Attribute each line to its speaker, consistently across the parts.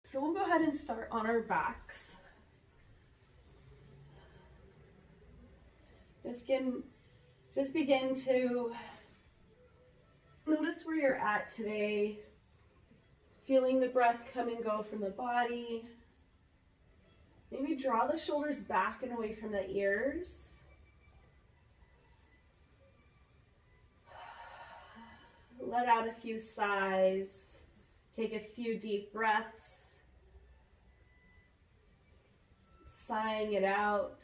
Speaker 1: So we'll go ahead and start on our backs. Just begin to notice where you're at today, feeling the breath come and go from the body. Maybe draw the shoulders back and away from the ears. Let out a few sighs. Take a few deep breaths. Sighing it out.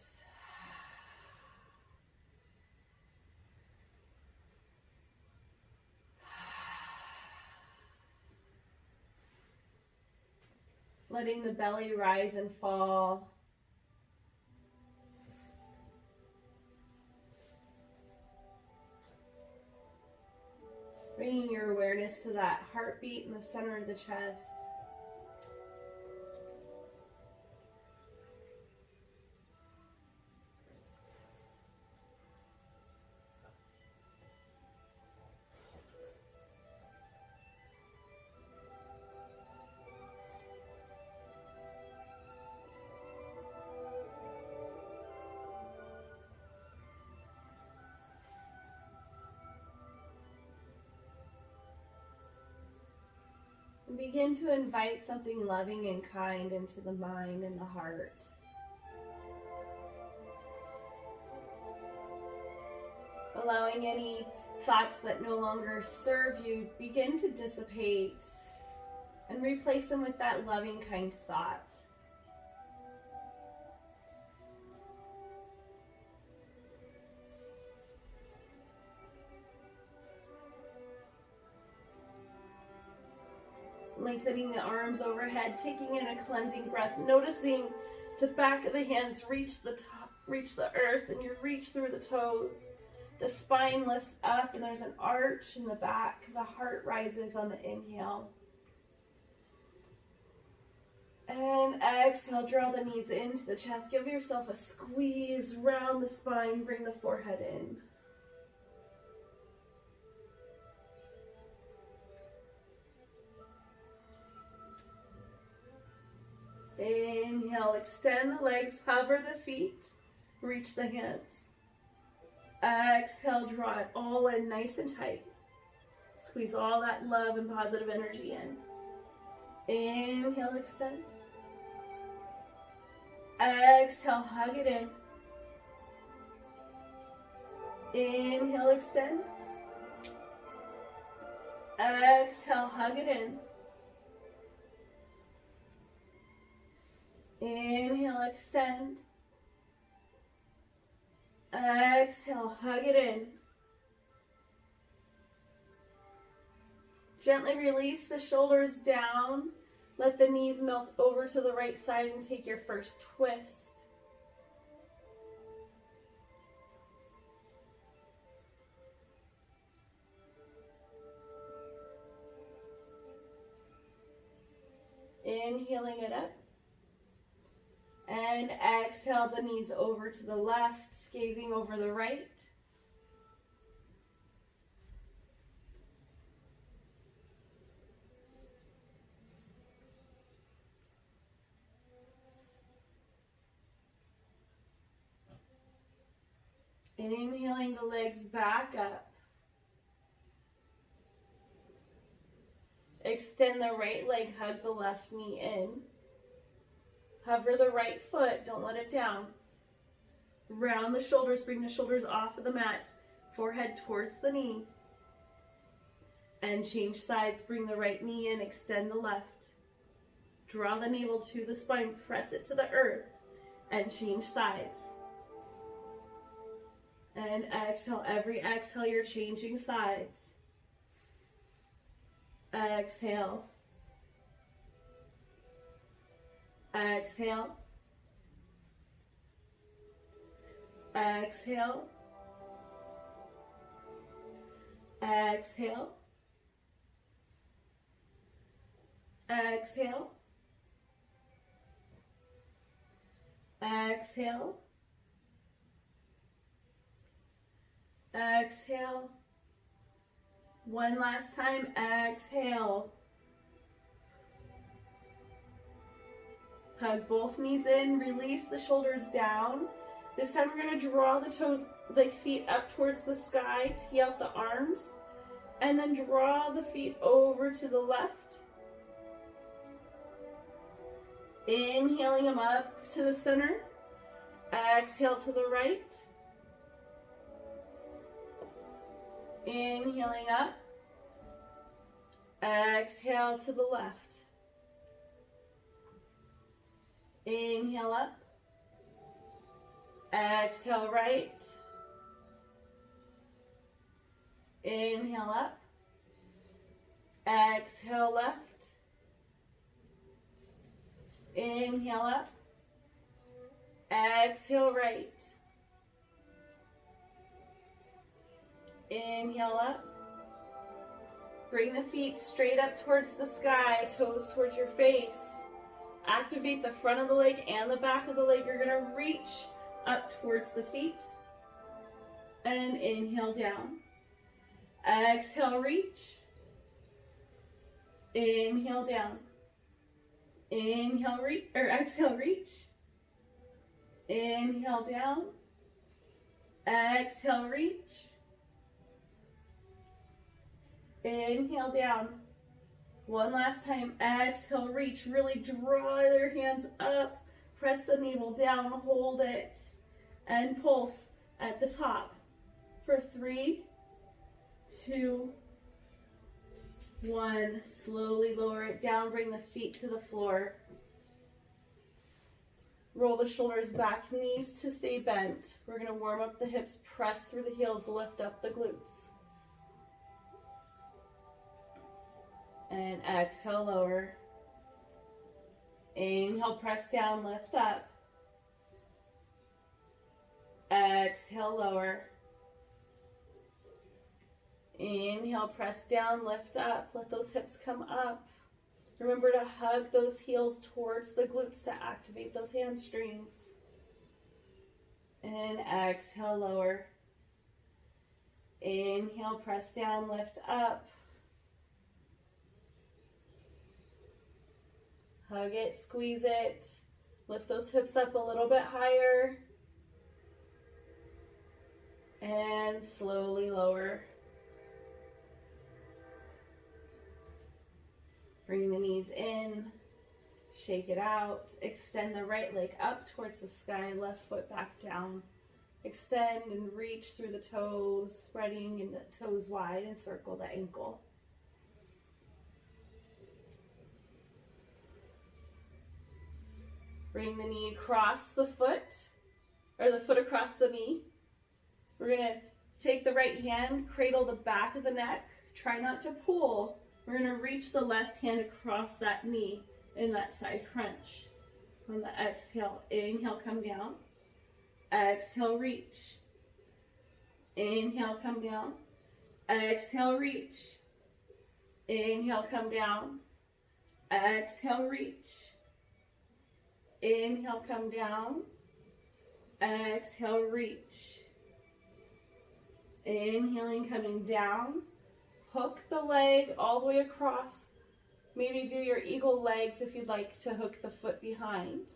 Speaker 1: Letting the belly rise and fall. Bringing your awareness to that heartbeat in the center of the chest. And begin to invite something loving and kind into the mind and the heart. Allowing any thoughts that no longer serve you begin to dissipate and replace them with that loving, kind thought. Lengthening the arms overhead, taking in a cleansing breath, noticing the back of the hands reach the top, reach the earth, and you reach through the toes. The spine lifts up and there's an arch in the back. The heart rises on the inhale. And exhale, draw the knees into the chest. Give yourself a squeeze round the spine, bring the forehead in. Inhale, extend the legs, hover the feet, reach the hands. Exhale, draw it all in nice and tight. Squeeze all that love and positive energy in. Inhale, extend. Exhale, hug it in. Inhale, extend. Exhale, hug it in. Inhale, extend. Exhale, hug it in. Gently release the shoulders down. Let the knees melt over to the right side and take your first twist. Inhaling it up. And exhale the knees over to the left, gazing over the right. Inhaling the legs back up. Extend the right leg, hug the left knee in. Hover the right foot, don't let it down. Round the shoulders, bring the shoulders off of the mat. Forehead towards the knee. And change sides, bring the right knee in, extend the left. Draw the navel to the spine, press it to the earth, and change sides. And exhale, every exhale you're changing sides. Exhale. Exhale. Exhale. Exhale. Exhale. Exhale. Exhale. One last time. Exhale. Hug both knees in, release the shoulders down. This time we're going to draw the feet up towards the sky, tee out the arms, and then draw the feet over to the left. Inhaling them up to the center. Exhale to the right. Inhaling up. Exhale to the left. Inhale up. Exhale right. Inhale up. Exhale left. Inhale up. Exhale right. Inhale up. Bring the feet straight up towards the sky, toes towards your face. Activate the front of the leg and the back of the leg. You're going to reach up towards the feet. And inhale down. Exhale, reach. Inhale down. Inhale, reach, or exhale, reach. Inhale down. Exhale, reach. Inhale down. One last time. Exhale, reach. Really draw your hands up. Press the navel down. Hold it. And pulse at the top. For 3, 2, 1. Slowly lower it down. Bring the feet to the floor. Roll the shoulders back, knees to stay bent. We're going to warm up the hips, press through the heels, lift up the glutes. And exhale, lower. Inhale, press down, lift up. Exhale, lower. Inhale, press down, lift up. Let those hips come up. Remember to hug those heels towards the glutes to activate those hamstrings. And exhale, lower. Inhale, press down, lift up. Hug it, squeeze it. Lift those hips up a little bit higher. And slowly lower. Bring the knees in. Shake it out. Extend the right leg up towards the sky, left foot back down. Extend and reach through the toes, spreading and the toes wide, and circle the ankle. Bring the knee across the foot, or the foot across the knee. We're going to take the right hand, cradle the back of the neck. Try not to pull. We're going to reach the left hand across that knee in that side crunch. On the exhale, inhale, come down. Exhale, reach. Inhale, come down. Exhale, reach. Inhale, come down. Exhale, reach. Inhale, come down. Exhale, reach. Inhaling, coming down. Hook the leg all the way across. Maybe do your eagle legs if you'd like to hook the foot behind.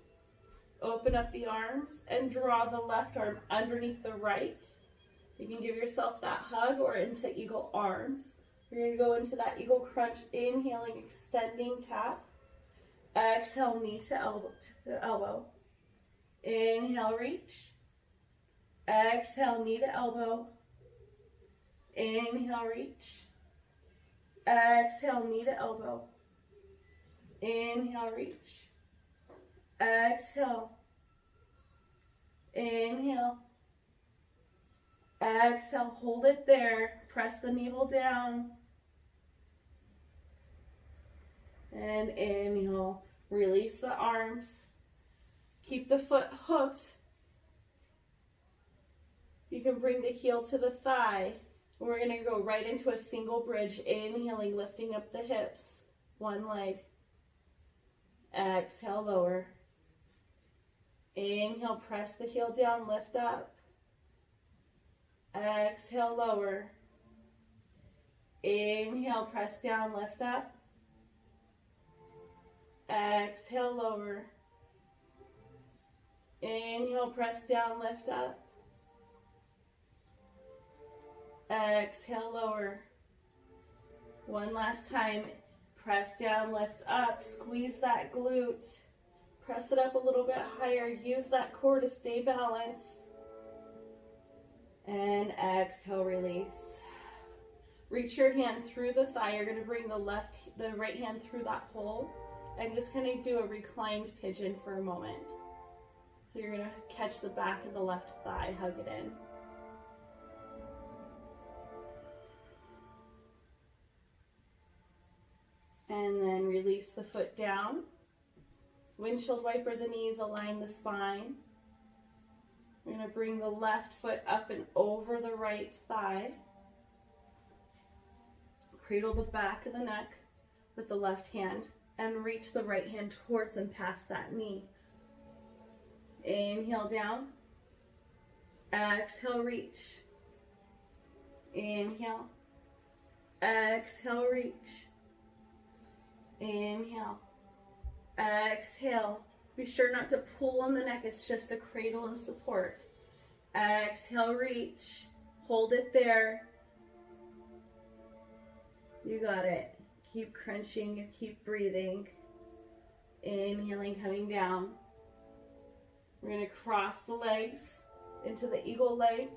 Speaker 1: Open up the arms and draw the left arm underneath the right. You can give yourself that hug or into eagle arms. We're going to go into that eagle crunch, inhaling, extending, tap. Exhale, knee to elbow. Inhale, reach. Exhale, knee to elbow. Inhale, reach. Exhale, knee to elbow. Inhale, reach. Exhale. Inhale. Exhale, hold it there. Press the navel down. And inhale. Release the arms. Keep the foot hooked. You can bring the heel to the thigh. We're going to go right into a single bridge. Inhaling, lifting up the hips. One leg. Exhale, lower. Inhale, press the heel down, lift up. Exhale, lower. Inhale, press down, lift up. Exhale, lower. Inhale, press down, lift up. Exhale, lower. One last time. Press down, lift up. Squeeze that glute. Press it up a little bit higher. Use that core to stay balanced. And exhale, release. Reach your hand through the thigh. You're going to bring the right hand through that hole and just kind of do a reclined pigeon for a moment. So you're going to catch the back of the left thigh, hug it in. And then release the foot down. Windshield wiper the knees, align the spine. We're going to bring the left foot up and over the right thigh. Cradle the back of the neck with the left hand and reach the right hand towards and past that knee. Inhale down. Exhale, reach. Inhale. Exhale, reach. Inhale. Exhale. Be sure not to pull on the neck. It's just a cradle and support. Exhale, reach. Hold it there. You got it. Keep crunching, keep breathing. Inhaling, coming down. We're going to cross the legs into the eagle leg.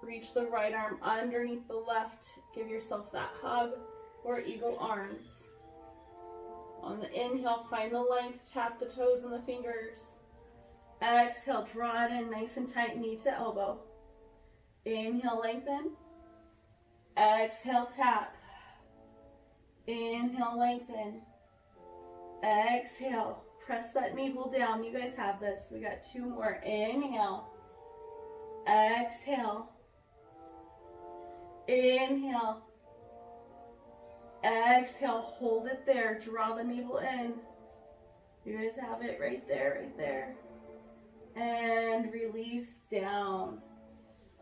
Speaker 1: Reach the right arm underneath the left. Give yourself that hug or eagle arms. On the inhale, find the length. Tap the toes and the fingers. Exhale, draw it in nice and tight, knee to elbow. Inhale, lengthen. Exhale, tap. Inhale, lengthen. Exhale, press that navel down. You guys have this. We got two more. Inhale. Exhale. Inhale. Exhale, hold it there. Draw the navel in. You guys have it right there, right there. And release down.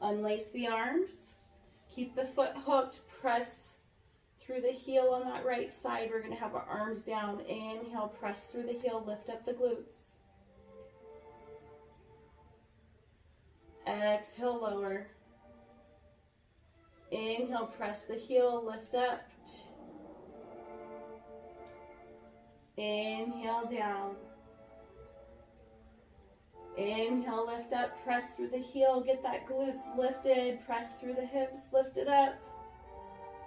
Speaker 1: Unlace the arms. Keep the foot hooked. Press through the heel on that right side. We're going to have our arms down. Inhale, press through the heel. Lift up the glutes. Exhale, lower. Inhale, press the heel. Lift up. Inhale, down. Inhale, lift up, press through the heel, get that glutes lifted, press through the hips, lift it up.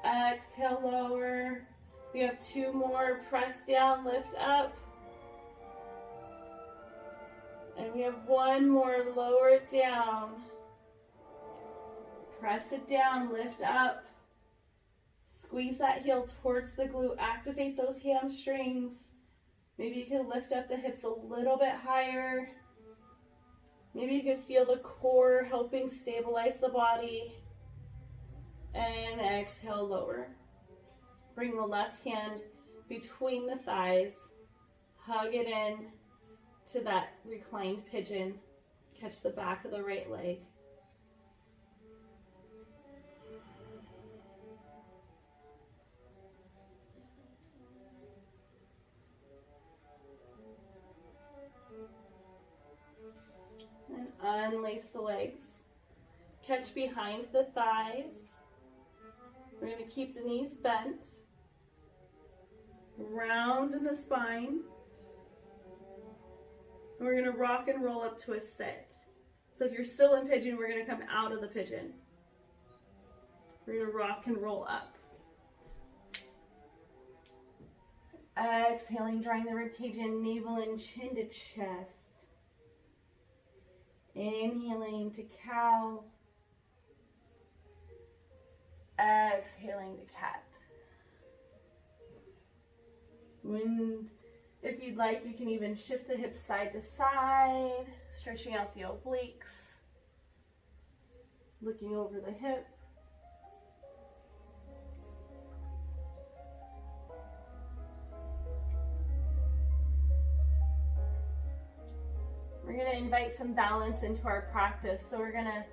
Speaker 1: Exhale, lower. We have two more, press down, lift up. And we have one more, lower it down. Press it down, lift up. Squeeze that heel towards the glute, activate those hamstrings. Maybe you can lift up the hips a little bit higher. Maybe you can feel the core helping stabilize the body. And exhale, lower. Bring the left hand between the thighs. Hug it in to that reclined pigeon. Catch the back of the right leg. And unlace the legs. Catch behind the thighs. We're going to keep the knees bent. Round in the spine. And we're going to rock and roll up to a sit. So if you're still in pigeon, we're going to come out of the pigeon. We're going to rock and roll up. Exhaling, drawing the ribcage in, navel and chin to chest. Inhaling to cow. Exhaling to cat. If you'd like, you can even shift the hips side to side, stretching out the obliques, looking over the hip. We're going to invite some balance into our practice. So we're going to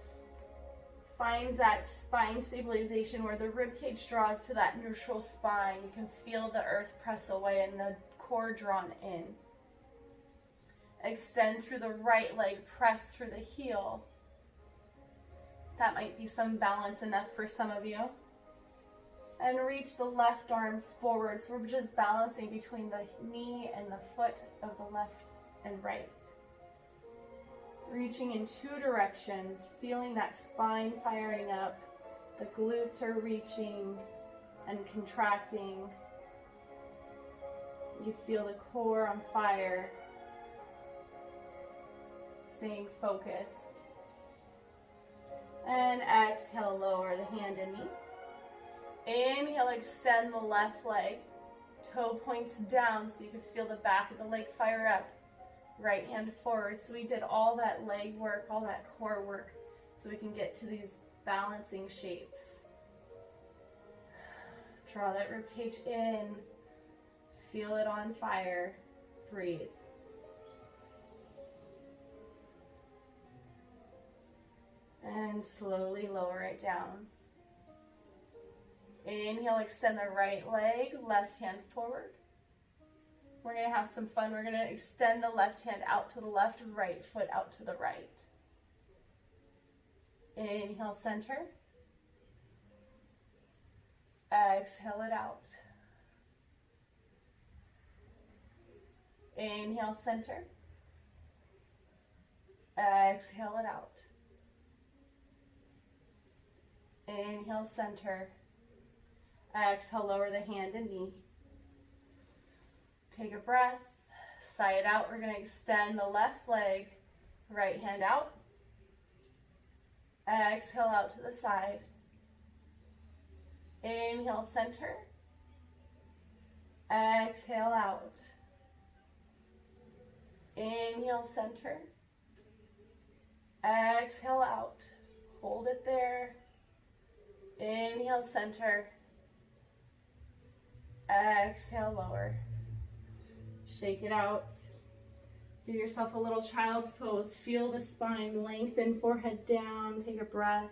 Speaker 1: find that spine stabilization where the rib cage draws to that neutral spine. You can feel the earth press away and the core drawn in. Extend through the right leg, press through the heel. That might be some balance enough for some of you. And reach the left arm forward. So we're just balancing between the knee and the foot of the left and right. Reaching in two directions, feeling that spine firing up. The glutes are reaching and contracting. You feel the core on fire. Staying focused. And exhale, lower the hand and knee. Inhale, extend the left leg. Toe points down so you can feel the back of the leg fire up. Right hand forward. So we did all that leg work, all that core work, so we can get to these balancing shapes. Draw that ribcage in. Feel it on fire. Breathe. And slowly lower it down. Inhale, extend the right leg, left hand forward. We're going to have some fun. We're going to extend the left hand out to the left, right foot out to the right. Inhale, center. Exhale it out. Inhale, center. Exhale it out. Inhale, center. Exhale, lower the hand and knee. Take a breath. Sigh it out. We're going to extend the left leg, right hand out. Exhale out to the side. Inhale, center. Exhale out. Inhale, center. Exhale out. Hold it there. Inhale, center. Exhale, lower. Shake it out. Give yourself a little child's pose. Feel the spine lengthen, forehead down. Take a breath.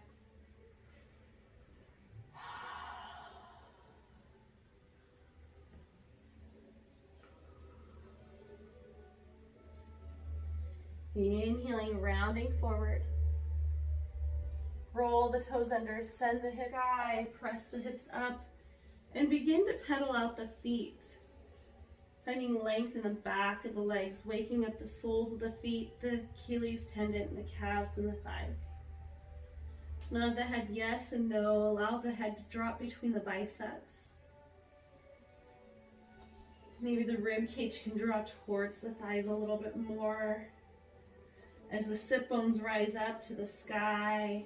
Speaker 1: Inhaling, rounding forward. Roll the toes under, send the hips high, press the hips up, and begin to pedal out the feet. Finding length in the back of the legs, waking up the soles of the feet, the Achilles tendon, and the calves and the thighs. Nod the head yes and no. Allow the head to drop between the biceps. Maybe the rib cage can draw towards the thighs a little bit more as the sit bones rise up to the sky.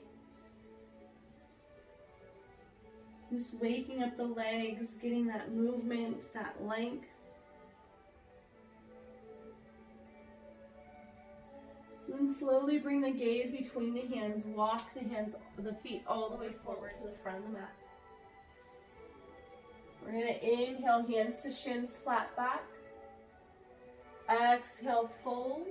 Speaker 1: Just waking up the legs, getting that movement, that length. And slowly bring the gaze between the hands. Walk the feet all the way forward to the front of the mat. We're going to inhale, hands to shins, flat back. Exhale, fold.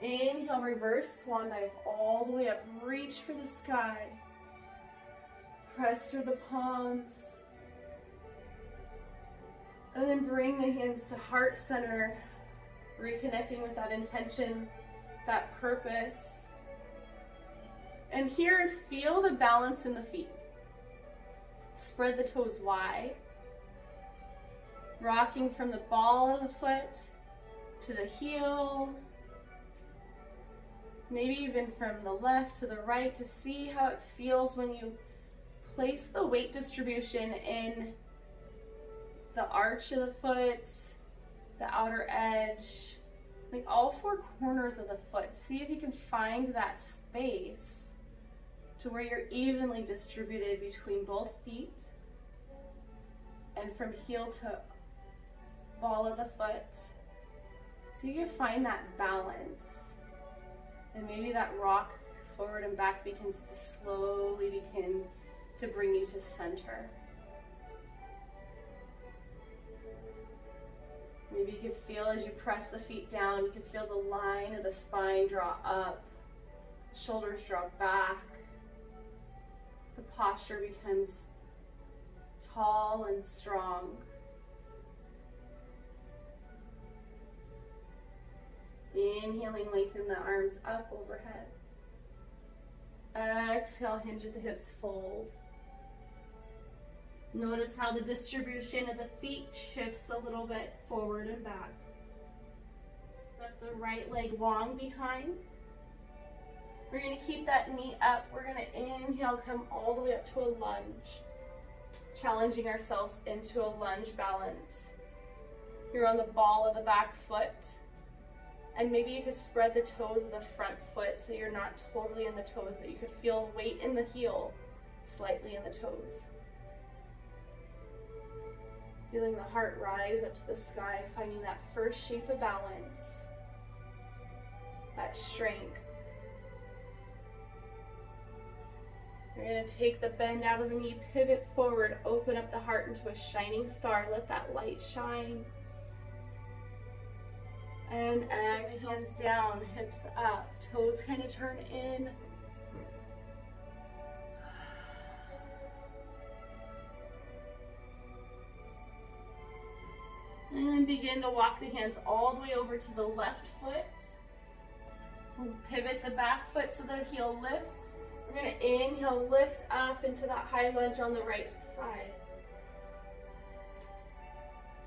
Speaker 1: Inhale, reverse swan dive all the way up. Reach for the sky. Press through the palms. And then bring the hands to heart center. Reconnecting with that intention, that purpose. And here, feel the balance in the feet. Spread the toes wide. Rocking from the ball of the foot to the heel. Maybe even from the left to the right, to see how it feels when you place the weight distribution in the arch of the foot, the outer edge, like all four corners of the foot. See if you can find that space to where you're evenly distributed between both feet, and from heel to ball of the foot. So you can find that balance. And maybe that rock forward and back begins to slowly begin to bring you to center. Maybe you can feel as you press the feet down, you can feel the line of the spine draw up, shoulders draw back. The posture becomes tall and strong. Inhaling, lengthen the arms up overhead. Exhale, hinge at the hips, fold. Notice how the distribution of the feet shifts a little bit forward and back. Let the right leg long behind. We're going to keep that knee up. We're going to inhale, come all the way up to a lunge. Challenging ourselves into a lunge balance. You're on the ball of the back foot. And maybe you could spread the toes of the front foot so you're not totally in the toes, but you could feel weight in the heel, slightly in the toes. Feeling the heart rise up to the sky, finding that first shape of balance, that strength. You're going to take the bend out of the knee, pivot forward, open up the heart into a shining star. Let that light shine. And exhale, hands down, hips up, toes kind of turn in. And then begin to walk the hands all the way over to the left foot. We'll pivot the back foot so the heel lifts. We're going to inhale, lift up into that high lunge on the right side.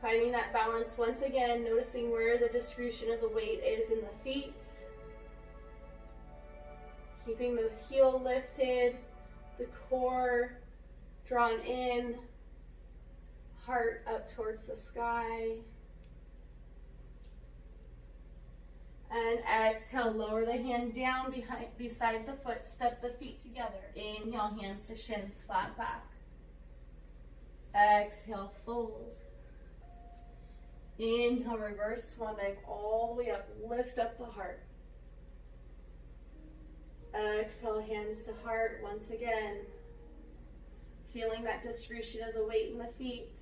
Speaker 1: Finding that balance once again, noticing where the distribution of the weight is in the feet. Keeping the heel lifted, the core drawn in, heart up towards the sky. And exhale, lower the hand down beside the foot, step the feet together. Inhale, hands to shins, flat back. Exhale, fold. Inhale, reverse swan dive all the way up, lift up the heart. Exhale, hands to heart once again. Feeling that distribution of the weight in the feet.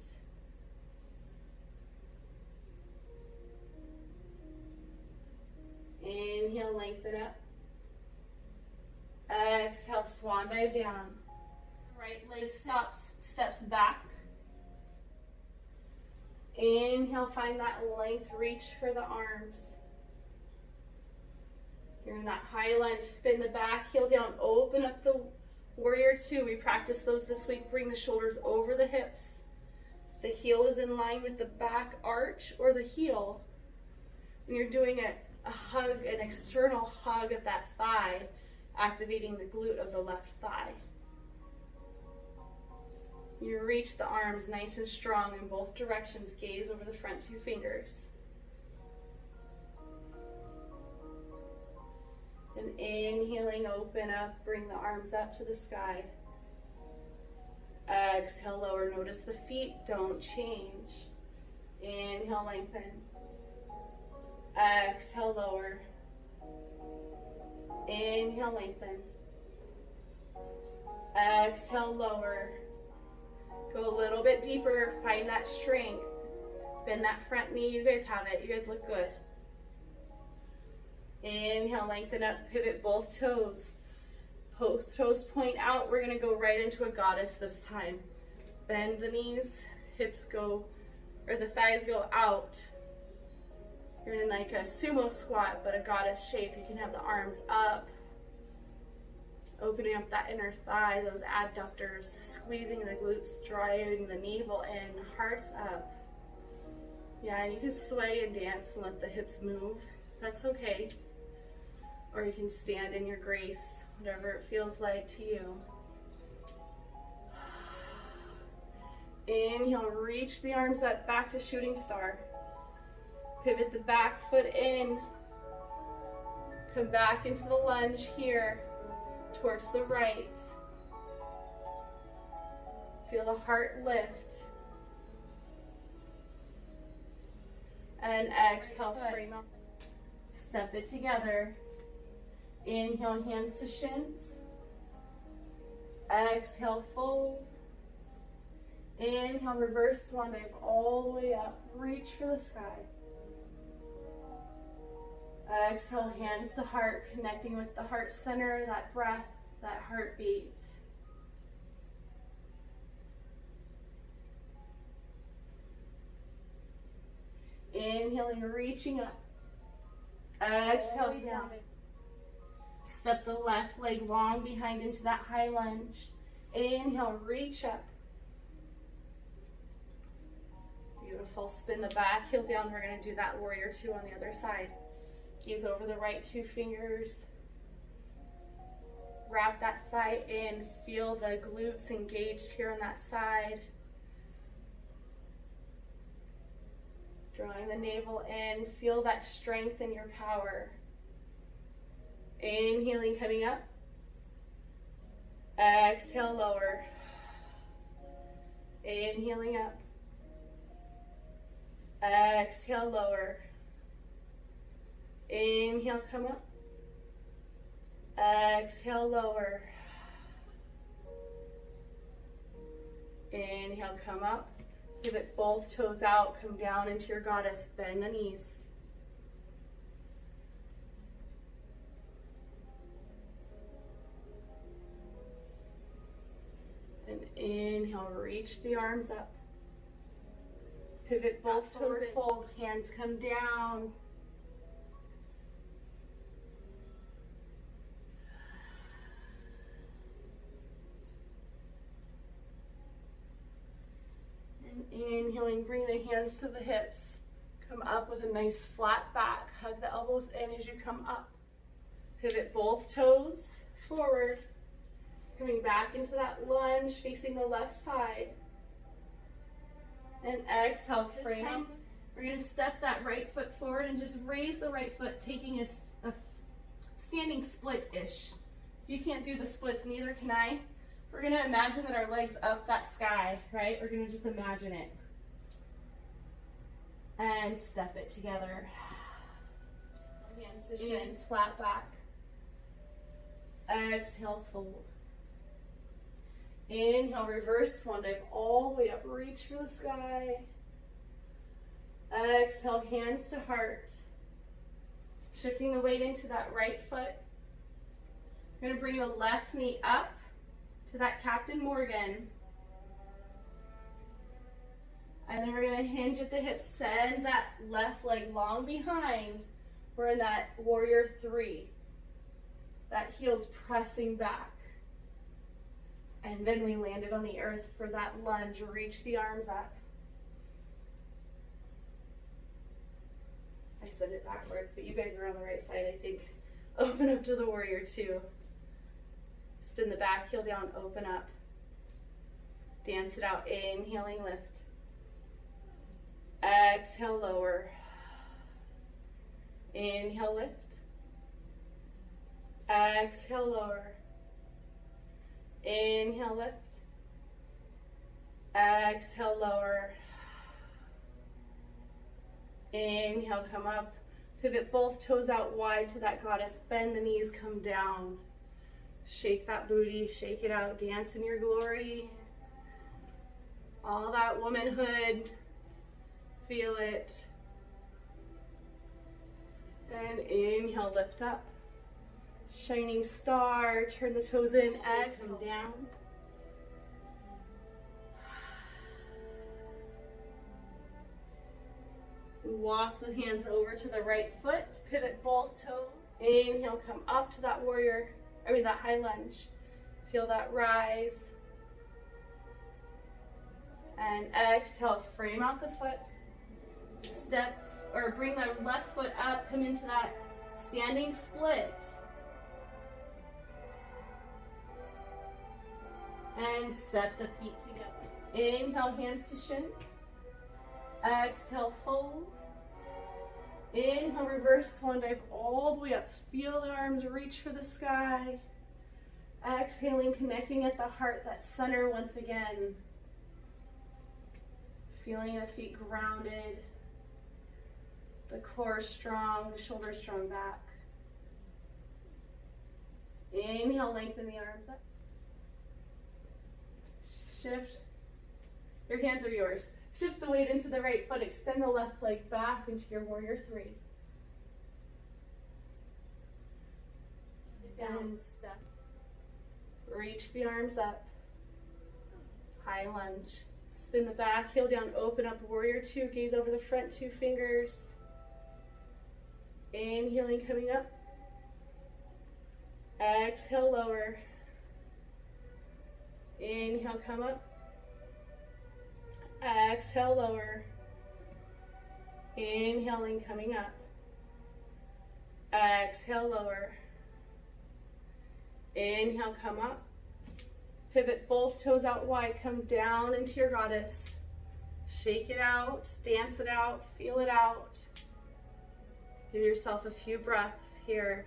Speaker 1: Inhale, lengthen up. Exhale, swan dive down. Right leg steps back. Inhale, find that length, reach for the arms. You're in that high lunge, spin the back heel down, open up the warrior two. We practiced those this week. Bring the shoulders over the hips. The heel is in line with the back arch or the heel. When you're doing a hug, an external hug of that thigh, activating the glute of the left thigh. You reach the arms nice and strong in both directions. Gaze over the front two fingers. And inhaling, open up, bring the arms up to the sky. Exhale, lower. Notice the feet don't change. Inhale, lengthen. Exhale, lower. Inhale, lengthen. Exhale, lower. Go a little bit deeper, find that strength. Bend that front knee, you guys have it, you guys look good. Inhale, lengthen up, pivot both toes. Both toes point out, we're gonna go right into a goddess this time. Bend the knees, hips go, or the thighs go out. You're in like a sumo squat, but a goddess shape. You can have the arms up. Opening up that inner thigh, those adductors, squeezing the glutes, driving the navel in, hearts up. Yeah, and you can sway and dance and let the hips move. That's okay. Or you can stand in your grace, whatever it feels like to you. Inhale, reach the arms up, back to shooting star. Pivot the back foot in. Come back into the lunge here. Towards the right. Feel the heart lift. And exhale, frame up. Step it together. Inhale, hands to shins. Exhale, fold. Inhale, reverse swan dive all the way up. Reach for the sky. Exhale, hands to heart, connecting with the heart center, that breath, that heartbeat. Inhaling, reaching up. Exhale, down. Step the left leg long behind into that high lunge. Inhale, reach up. Beautiful. Spin the back heel down. We're going to do that warrior two on the other side. Gaze over the right two fingers. Wrap that thigh in. Feel the glutes engaged here on that side. Drawing the navel in. Feel that strength in your power. Inhaling, coming up. Exhale, lower. Inhaling up. Exhale, lower. Inhale, come up. Exhale, lower. Inhale, come up. Pivot both toes out. Come down into your goddess. Bend the knees. And inhale, reach the arms up. Pivot both toes, fold, hands come down. And inhaling, bring the hands to the hips. Come up with a nice flat back. Hug the elbows in as you come up. Pivot both toes forward. Coming back into that lunge, facing the left side. And exhale, frame up. We're going to step that right foot forward and just raise the right foot, taking a standing split-ish. If you can't do the splits, neither can I. We're going to imagine that our legs up that sky, right? We're going to just imagine it. And step it together. Hands to shins, flat back. Exhale, fold. Inhale, reverse swan dive all the way up, reach for the sky. Exhale, hands to heart. Shifting the weight into that right foot. We're going to bring the left knee up to that Captain Morgan. And then we're going to hinge at the hips, send that left leg long behind. We're in that warrior three. That heel's pressing back. And then we landed on the earth for that lunge. Reach the arms up. I said it backwards, but you guys are on the right side, I think. Open up to the warrior two. Spin the back heel down, open up. Dance it out, inhaling, lift. Exhale, lower. Inhale, lift. Exhale, lower. Inhale, lift. Exhale, lower. Inhale, come up. Pivot both toes out wide to that goddess. Bend the knees, come down. Shake that booty, shake it out. Dance in your glory. All that womanhood. Feel it. And inhale, lift up. Shining star, turn the toes in, exhale down. Walk the hands over to the right foot, pivot both toes. Inhale, come up to that that high lunge. Feel that rise. And exhale, frame out the foot. Step, or bring the left foot up, come into that standing split. And step the feet together. Inhale, hands to shins. Exhale, fold. Inhale, reverse swan dive all the way up. Feel the arms reach for the sky. Exhaling, connecting at the heart, that center once again. Feeling the feet grounded. The core strong, the shoulders strong back. Inhale, lengthen the arms up. Shift. Your hands are yours. Shift the weight into the right foot. Extend the left leg back into your warrior three. Down, step. Reach the arms up. High lunge. Spin the back, heel down, open up, warrior two. Gaze over the front two fingers. Inhaling, coming up. Exhale, lower. Inhale, come up. Exhale, lower. Inhaling, coming up. Exhale, lower. Inhale, come up. Pivot both toes out wide. Come down into your goddess. Shake it out, dance it out, feel it out. Give yourself a few breaths here.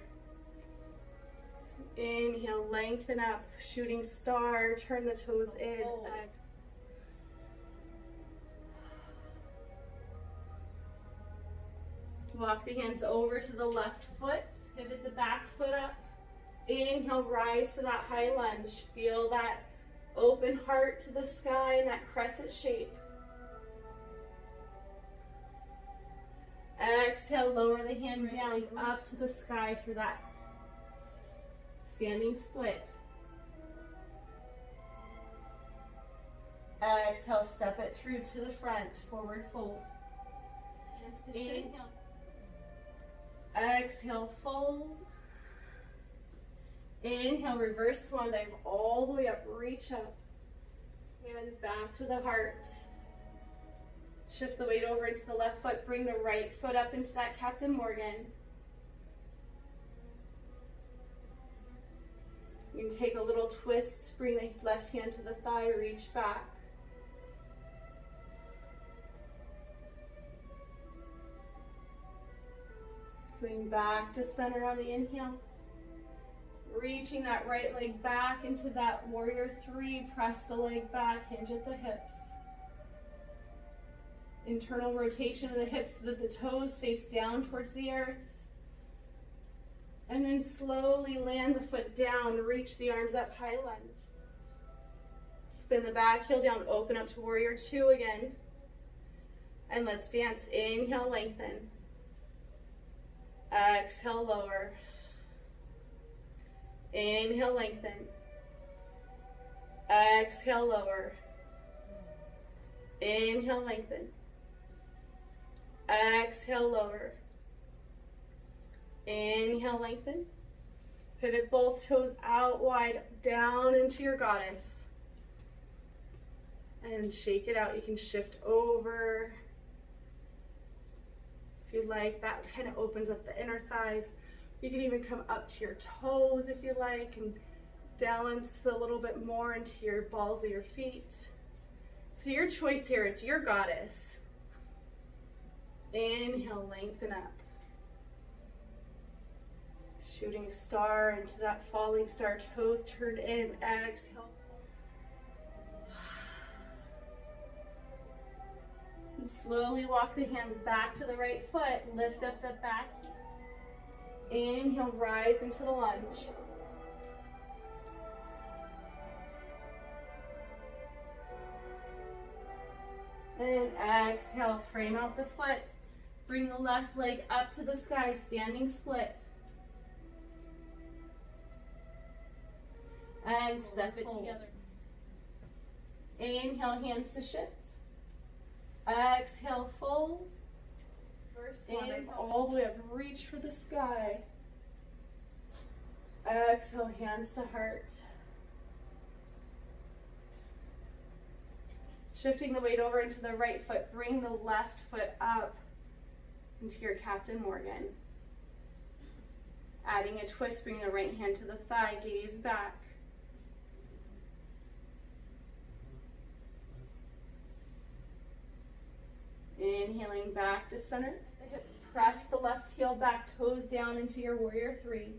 Speaker 1: Inhale, lengthen up, shooting star, turn the toes in. Walk the hands over to the left foot, pivot the back foot up. Inhale, rise to that high lunge. Feel that open heart to the sky and that crescent shape. Exhale, lower the hand down up to the sky for that standing split. Exhale, step it through to the front, forward fold. Inhale. Exhale, fold. Inhale, reverse swan dive all the way up, reach up. Hands back to the heart. Shift the weight over into the left foot, bring the right foot up into that Captain Morgan. You can take a little twist, bring the left hand to the thigh, reach back. Coming back to center on the inhale. Reaching that right leg back into that warrior three. Press the leg back, hinge at the hips. Internal rotation of the hips so that the toes face down towards the earth. And then slowly land the foot down, reach the arms up, high lunge. Spin the back heel down, open up to warrior two again. And let's dance. Inhale, lengthen. Exhale, lower. Inhale, lengthen. Exhale, lower. Inhale, lengthen. Exhale, lower. Inhale, lengthen. Pivot both toes out wide, down into your goddess. And shake it out. You can shift over. If you like, that kind of opens up the inner thighs. You can even come up to your toes if you like and balance a little bit more into your balls of your feet. So your choice here, it's your goddess. Inhale, lengthen up. Shooting star into that falling star, toes turned in, exhale. And slowly walk the hands back to the right foot, lift up the back. Inhale, rise into the lunge. And exhale, frame out the foot. Bring the left leg up to the sky, standing split. And step it together. Inhale, hands to ships. Exhale, fold. And all the way up, reach for the sky. Exhale, hands to heart. Shifting the weight over into the right foot, bring the left foot up into your Captain Morgan. Adding a twist, bring the right hand to the thigh, gaze back. Inhaling back to center. The hips press the left heel back, toes down into your warrior three.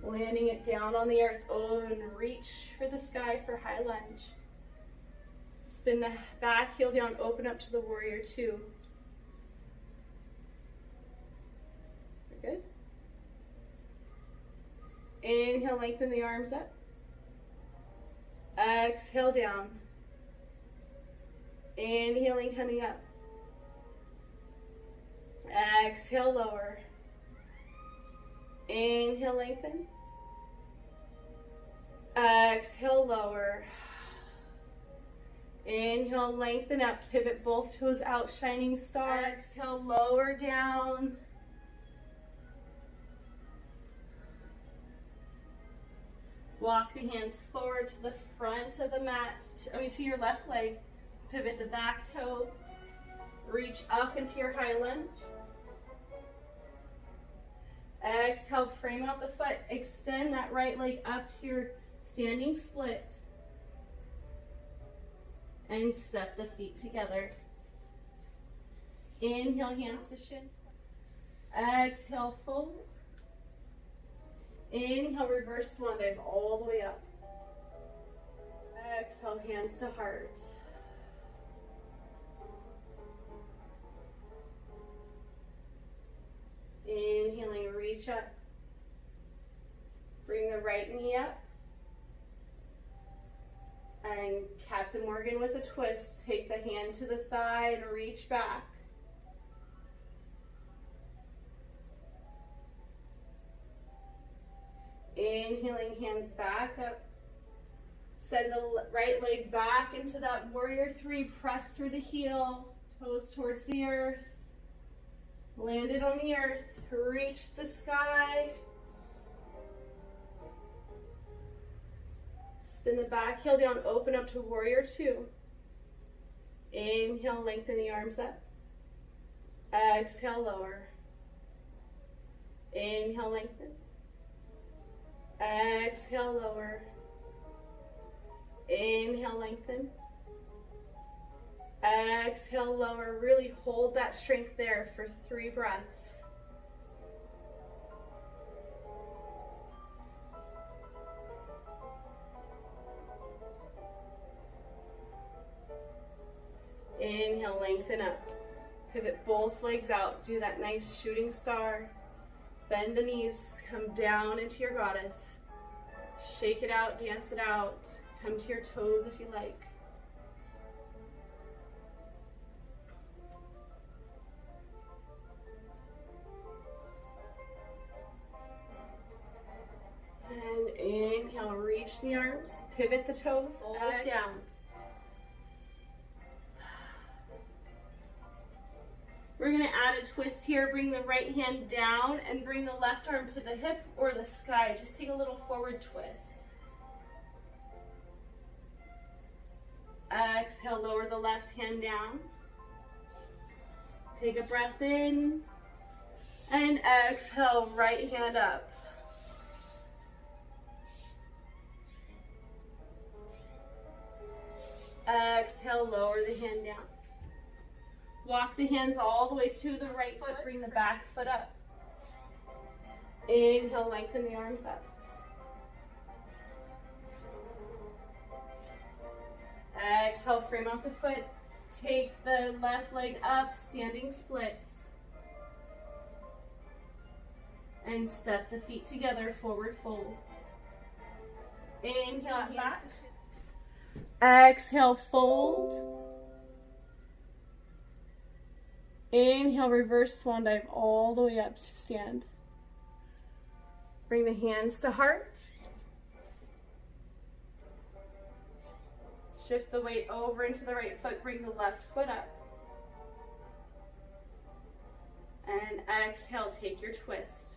Speaker 1: Landing it down on the earth. Oh, and reach for the sky for high lunge. Spin the back heel down, open up to the warrior two. We're good. Inhale, lengthen the arms up. Exhale, down. Inhaling, coming up. Exhale, lower. Inhale, lengthen. Exhale, lower. Inhale, lengthen up, pivot both toes out, shining star. Exhale, lower down. Walk the hands forward to the front of the mat, to your left leg. Pivot the back toe. Reach up into your high lunge. Exhale, frame out the foot. Extend that right leg up to your standing split. And step the feet together. Inhale, hands to shins. Exhale, fold. Inhale, reverse swan dive all the way up. Exhale, hands to heart. Inhaling, reach up. Bring the right knee up. And Captain Morgan with a twist. Take the hand to the thigh and reach back. Inhaling, hands back up. Send the right leg back into that warrior three. Press through the heel. Toes towards the earth. Landed on the earth. Reach the sky. Spin the back heel down. Open up to warrior two. Inhale, lengthen the arms up. Exhale, lower. Inhale, lengthen. Exhale, lower. Inhale, lengthen. Exhale, lower. Really hold that strength there for 3 breaths. Inhale, lengthen up. Pivot both legs out. Do that nice shooting star. Bend the knees. Come down into your goddess. Shake it out, dance it out. Come to your toes if you like. And inhale, reach the arms. Pivot the toes. Hold it down. We're going to add a twist here. Bring the right hand down and bring the left arm to the hip or the sky. Just take a little forward twist. Exhale, lower the left hand down. Take a breath in. And exhale, right hand up. Exhale, lower the hand down. Walk the hands all the way to the right foot. Bring the back foot up. Inhale, lengthen the arms up. Exhale, frame out the foot. Take the left leg up, standing splits. And step the feet together, forward fold. Inhale, back. Exhale, fold. Inhale, reverse swan dive all the way up to stand. Bring the hands to heart. Shift the weight over into the right foot. Bring the left foot up. And exhale, take your twist.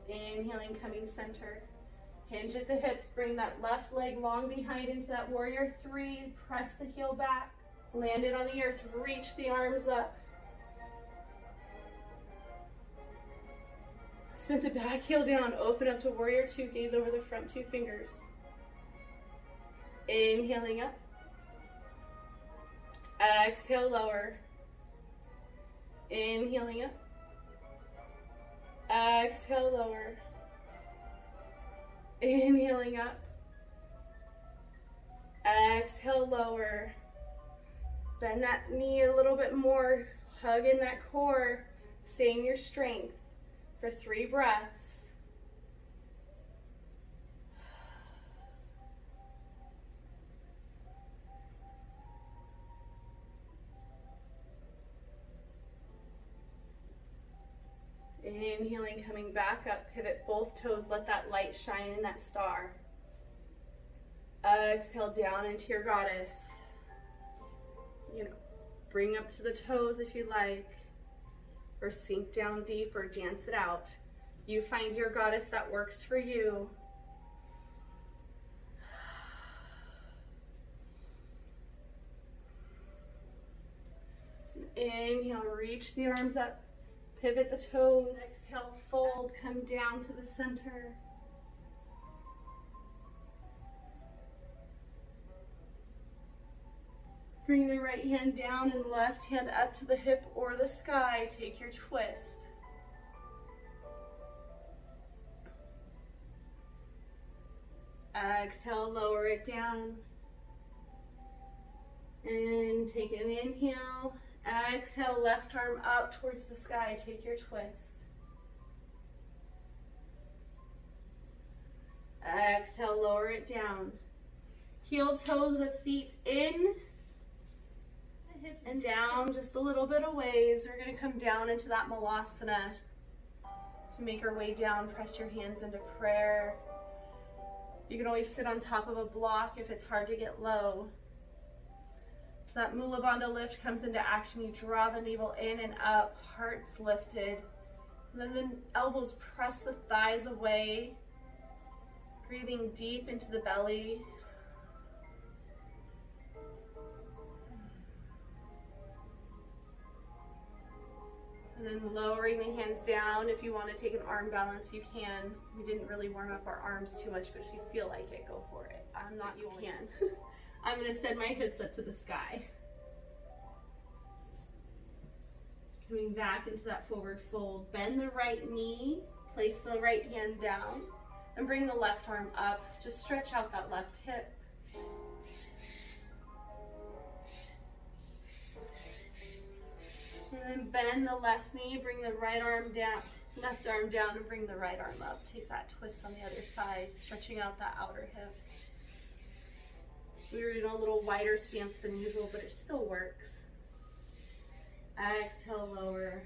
Speaker 1: Inhaling, coming center. Hinge at the hips, bring that left leg long behind into that warrior three. Press the heel back. Land it on the earth. Reach the arms up. Spin the back heel down. Open up to warrior two. Gaze over the front 2 fingers. Inhaling up. Exhale, lower. Inhaling up. Exhale, lower. Inhaling up. Exhale, lower. Bend that knee a little bit more. Hug in that core. Stay in your strength for 3 breaths. Inhaling, coming back up, pivot both toes, let that light shine in that star. Exhale down into your goddess. Bring up to the toes if you like, or sink down deep or dance it out. You find your goddess that works for you. Inhale, reach the arms up, pivot the toes. Exhale, fold, come down to the center. Bring the right hand down and left hand up to the hip or the sky. Take your twist. Exhale, lower it down. And take an inhale. Exhale, left arm up towards the sky. Take your twist. Exhale, lower it down. Heel toe the feet in. Hips and down just a little bit of ways. We're going to come down into that malasana. To make our way down, press your hands into prayer. You can always sit on top of a block if it's hard to get low. So that Mula Bandha lift comes into action. You draw the navel in and up, heart's lifted. And then the elbows press the thighs away. Breathing deep into the belly. And then lowering the hands down. If you want to take an arm balance, you can. We didn't really warm up our arms too much, but if you feel like it, go for it. I'm not you can. I'm going to send my hips up to the sky. Coming back into that forward fold. Bend the right knee. Place the right hand down. And bring the left arm up. Just stretch out that left hip. And then bend the left knee, bring the right arm down, left arm down, and bring the right arm up. Take that twist on the other side, stretching out that outer hip. We were in a little wider stance than usual, but it still works. Exhale, lower.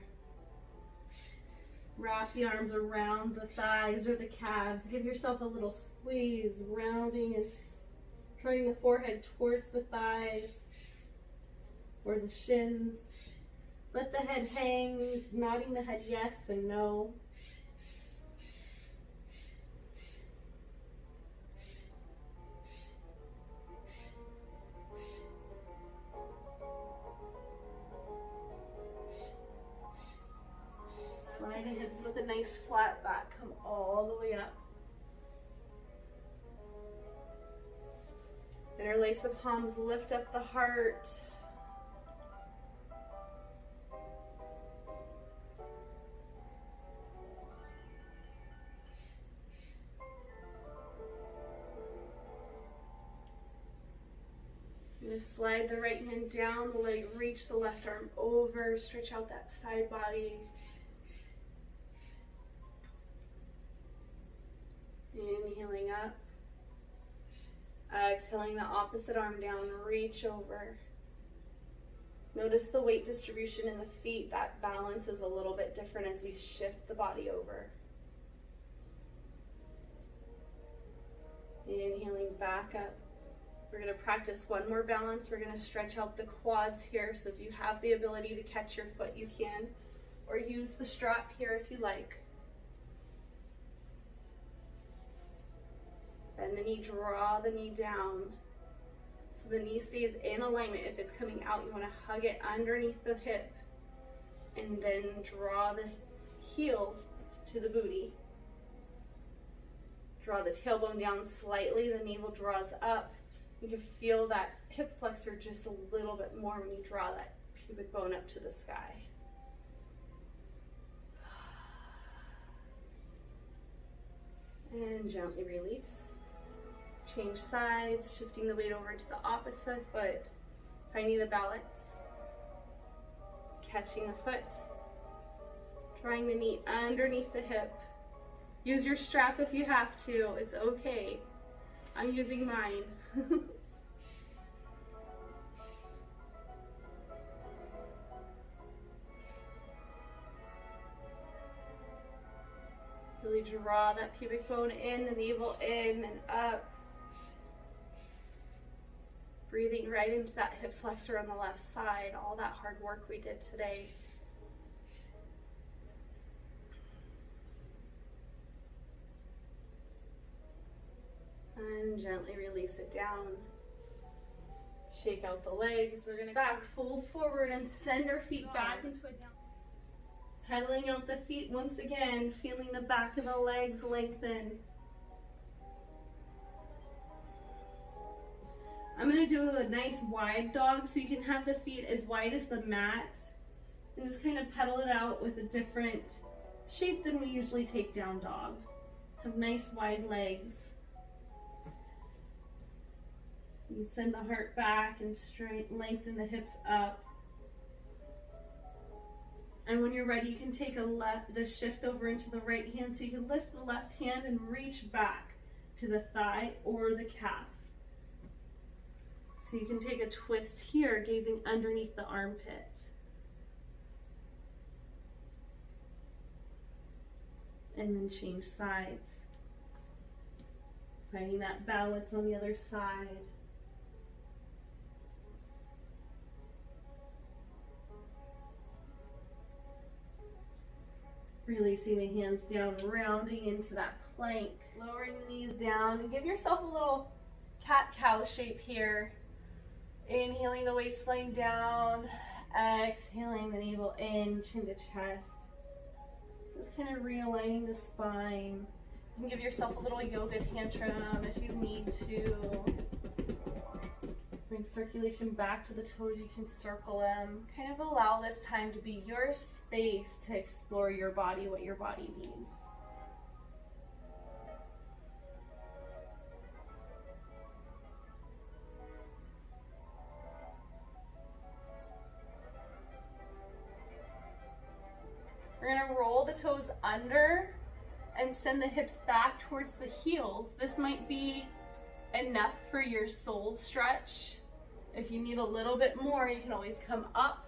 Speaker 1: Wrap the arms around the thighs or the calves. Give yourself a little squeeze, rounding and drawing the forehead towards the thighs or the shins. Let the head hang, nodding the head yes and no. Slide the hips with a nice flat back. Come all the way up. Interlace the palms, lift up the heart. Slide the right hand down, the leg, reach the left arm over, stretch out that side body. Inhaling up. Exhaling the opposite arm down, reach over. Notice the weight distribution in the feet. That balance is a little bit different as we shift the body over. Inhaling back up. We're going to practice one more balance. We're going to stretch out the quads here. So if you have the ability to catch your foot, you can. Or use the strap here if you like. Bend the knee, draw the knee down. So the knee stays in alignment. If it's coming out, you want to hug it underneath the hip. And then draw the heel to the booty. Draw the tailbone down slightly. The navel draws up. You can feel that hip flexor just a little bit more when you draw that pubic bone up to the sky. And gently release. Change sides, shifting the weight over to the opposite foot. Finding the balance. Catching the foot. Drawing the knee underneath the hip. Use your strap if you have to. It's okay. I'm using mine.
Speaker 2: Really draw that pubic bone in, the navel in and up. Breathing right into that hip flexor on the left side, all that hard work we did today. And gently release it down. Shake out the legs. We're going to back, fold forward, and send our feet back into a down. Pedaling out the feet once again, feeling the back of the legs lengthen. I'm going to do a nice wide dog so you can have the feet as wide as the mat and just kind of pedal it out with a different shape than we usually take down dog. Have nice wide legs. You send the heart back and lengthen the hips up. And when you're ready, you can take the shift over into the right hand. So you can lift the left hand and reach back to the thigh or the calf. So you can take a twist here, gazing underneath the armpit. And then change sides. Finding that balance on the other side. Releasing the hands down, rounding into that plank. Lowering the knees down and give yourself a little cat-cow shape here. Inhaling the waistline down, exhaling the navel in, chin to chest. Just kind of realigning the spine. You can give yourself a little yoga tantrum if you need to. Bring circulation back to the toes, you can circle them. Kind of allow this time to be your space to explore your body, what your body needs. We're going to roll the toes under and send the hips back towards the heels. This might be enough for your soul stretch. If you need a little bit more, you can always come up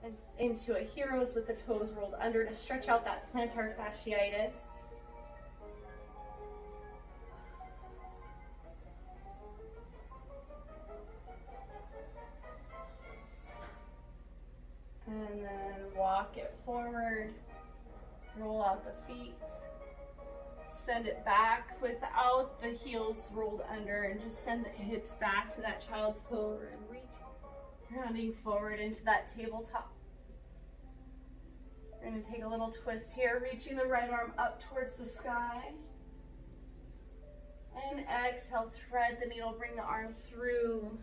Speaker 2: and into a hero's with the toes rolled under to stretch out that plantar fasciitis. And then walk it forward, roll out the feet. Send it back without the heels rolled under and just send the hips back to that child's pose. Reach, rounding forward into that tabletop. We're going to take a little twist here, reaching the right arm up towards the sky. And exhale, thread the needle, bring the arm through.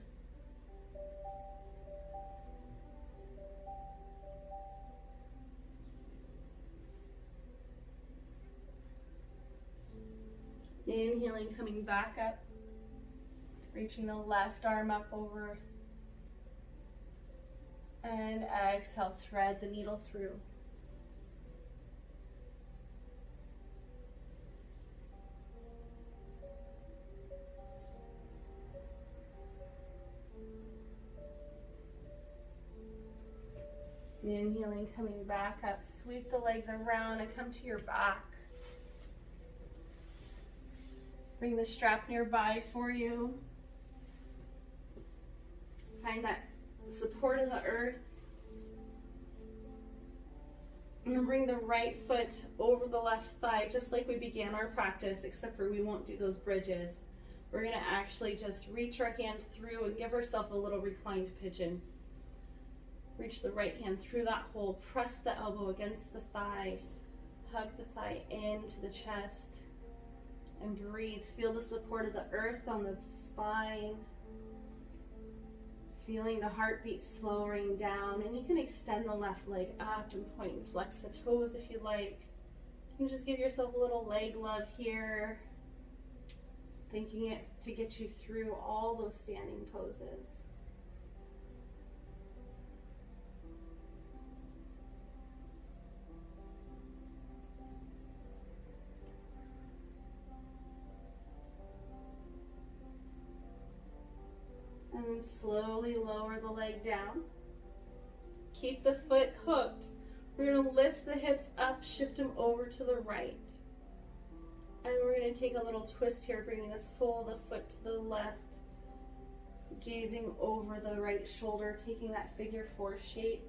Speaker 2: Inhaling, coming back up, reaching the left arm up over, and exhale, thread the needle through. Inhaling, coming back up, sweep the legs around and come to your back. Bring the strap nearby for you. Find that support of the earth. And bring the right foot over the left thigh, just like we began our practice, except for we won't do those bridges. We're going to actually just reach our hand through and give ourselves a little reclined pigeon. Reach the right hand through that hole, press the elbow against the thigh, hug the thigh into the chest. And breathe. Feel the support of the earth on the spine. Feeling the heartbeat slowing down. And you can extend the left leg up and point and flex the toes if you like. You can just give yourself a little leg love here. Thinking it to get you through all those standing poses. And then slowly lower the leg down. Keep the foot hooked. We're going to lift the hips up, shift them over to the right.
Speaker 1: And we're going to take a little twist here, bringing the sole of the foot to the left, gazing over the right shoulder, taking that figure 4 shape.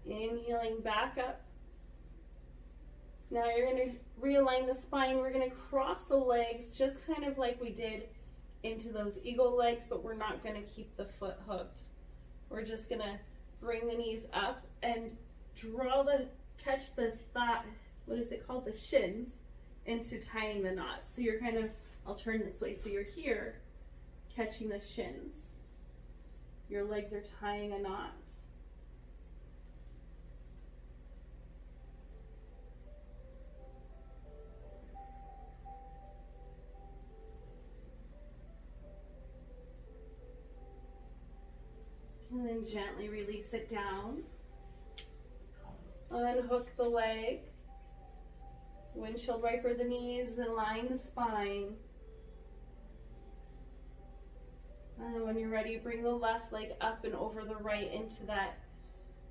Speaker 1: Inhaling back up. Now you're going to realign the spine. We're going to cross the legs just kind of like we did into those eagle legs, but we're not going to keep the foot hooked. We're just going to bring the knees up and catch the thigh, what is it called? The shins into tying the knot. So you're kind of, I'll turn this way. So you're here catching the shins. Your legs are tying a knot. And then gently release it down. Unhook the leg. Windshield wiper the knees and line the spine. And then when you're ready, bring the left leg up and over the right into that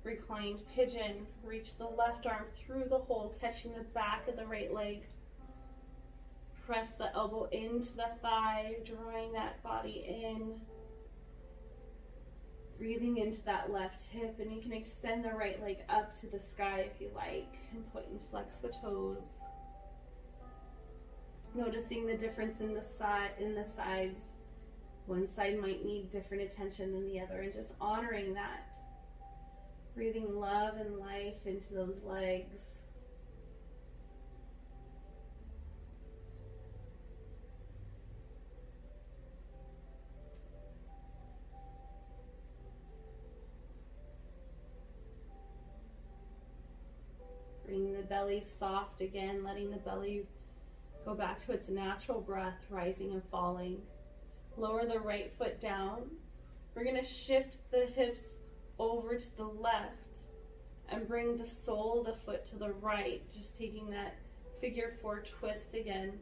Speaker 1: reclined pigeon. Reach the left arm through the hole, catching the back of the right leg. Press the elbow into the thigh, drawing that body in. Breathing into that left hip, and you can extend the right leg up to the sky if you like, and point and flex the toes. Noticing the difference in the sides. One side might need different attention than the other, and just honoring that. Breathing love and life into those legs. Bring the belly soft again, letting the belly go back to its natural breath, rising and falling. Lower the right foot down. We're going to shift the hips over to the left and bring the sole of the foot to the right, just taking that figure 4 twist again.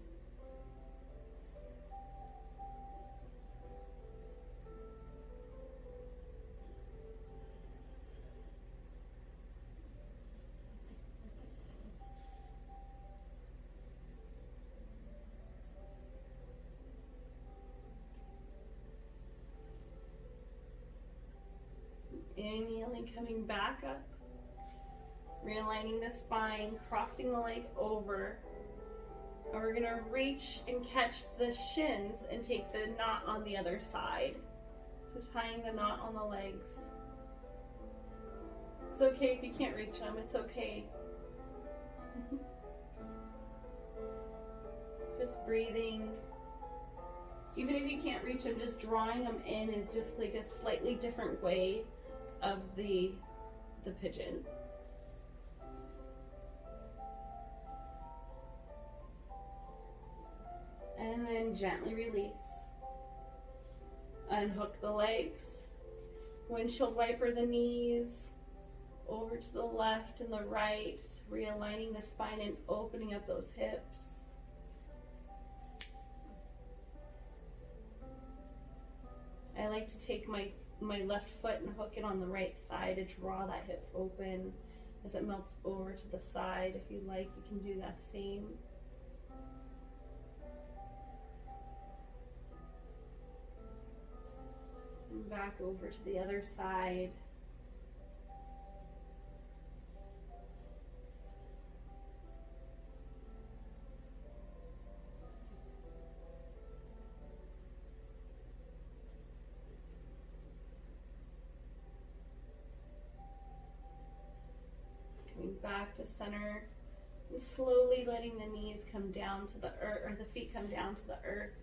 Speaker 1: Inhaling, coming back up, realigning the spine, crossing the leg over. And we're going to reach and catch the shins and take the knot on the other side. So tying the knot on the legs. It's okay if you can't reach them, it's okay. Just breathing. Even if you can't reach them, just drawing them in is just like a slightly different way of the pigeon. And then gently release. Unhook the legs. Windshield wiper the knees over to the left and the right, realigning the spine and opening up those hips. I like to take my left foot and hook it on the right thigh to draw that hip open as it melts over to the side. If you like, you can do that same. And back over to the other side. Back to center, and slowly letting the knees come down to the earth, or the feet come down to the earth.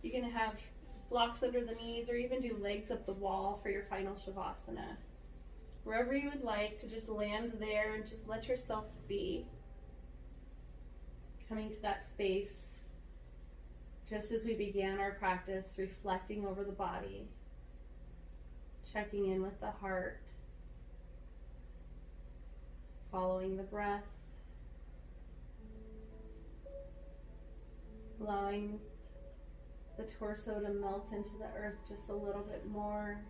Speaker 1: You can have blocks under the knees, or even do legs up the wall for your final Shavasana. Wherever you would like to just land there and just let yourself be. Coming to that space, just as we began our practice, reflecting over the body.
Speaker 2: Checking in with the heart, following the breath, allowing the torso to melt into the earth just a little bit more,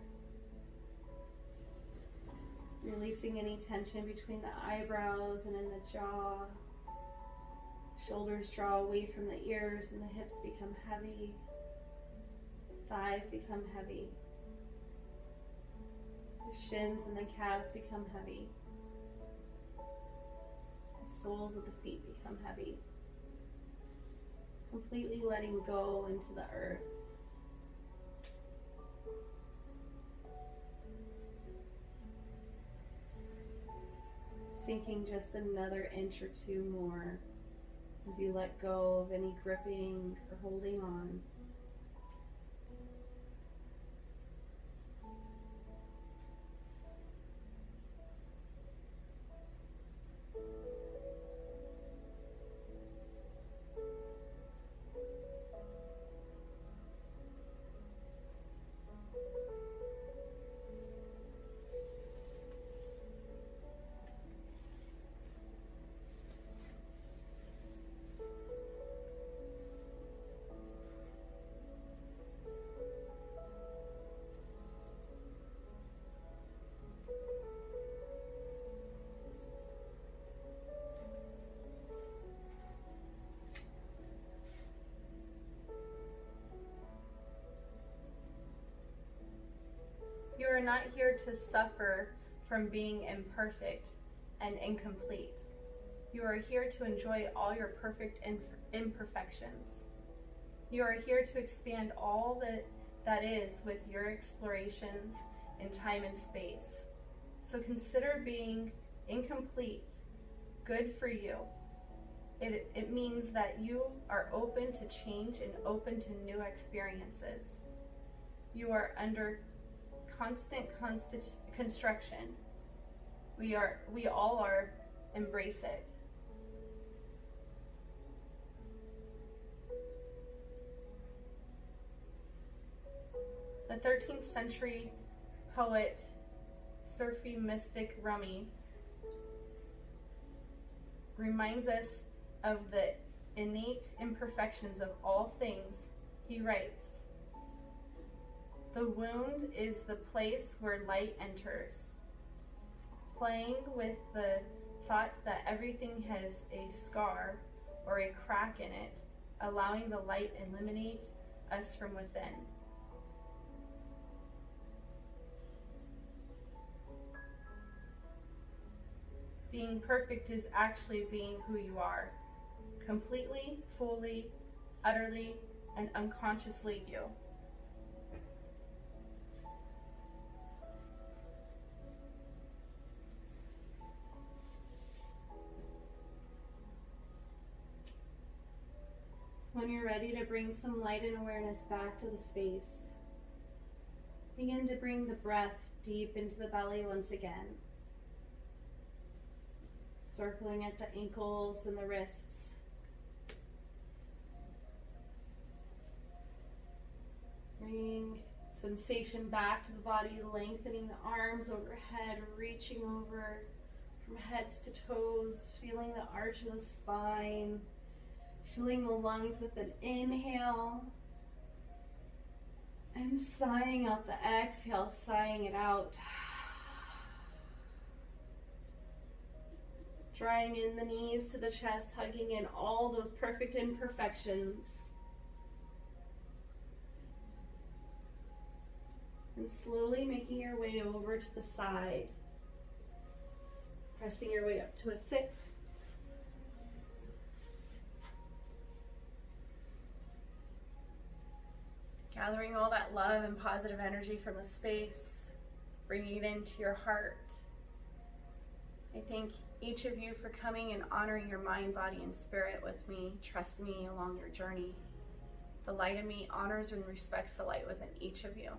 Speaker 2: releasing any tension between the eyebrows and in the jaw. Shoulders draw away from the ears and the hips become heavy. Thighs become heavy. The shins and the calves become heavy. The soles of the feet become heavy. Completely letting go into the earth. Sinking just another inch or two more as you let go of any gripping or holding on. You are not here to suffer from being imperfect and incomplete. You are here to enjoy all your perfect imperfections. You are here to expand all that is with your explorations in time and space. So consider being incomplete good for you. It means that you are open to change and open to new experiences. You are under constant construction. We all are. Embrace it. The 13th century poet, Sufi mystic Rumi, reminds us of the innate imperfections of all things. He writes, "The wound is the place where light enters." Playing with the thought that everything has a scar or a crack in it, allowing the light eliminate us from within. Being perfect is actually being who you are, completely, fully, utterly, and unconsciously you. When you're ready to bring some light and awareness back to the space, begin to bring the breath deep into the belly once again, circling at the ankles and the wrists. Bring sensation back to the body, lengthening the arms overhead, reaching over from heads to toes, feeling the arch of the spine, filling the lungs with an inhale, and sighing out the exhale, sighing it out. Drawing in the knees to the chest, hugging in all those perfect imperfections. And slowly making your way over to the side. Pressing your way up to a sit. Gathering all that love and positive energy from the space, bringing it into your heart. I thank each of you for coming and honoring your mind, body, and spirit with me, trusting me along your journey. The light in me honors and respects the light within each of you.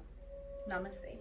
Speaker 2: Namaste.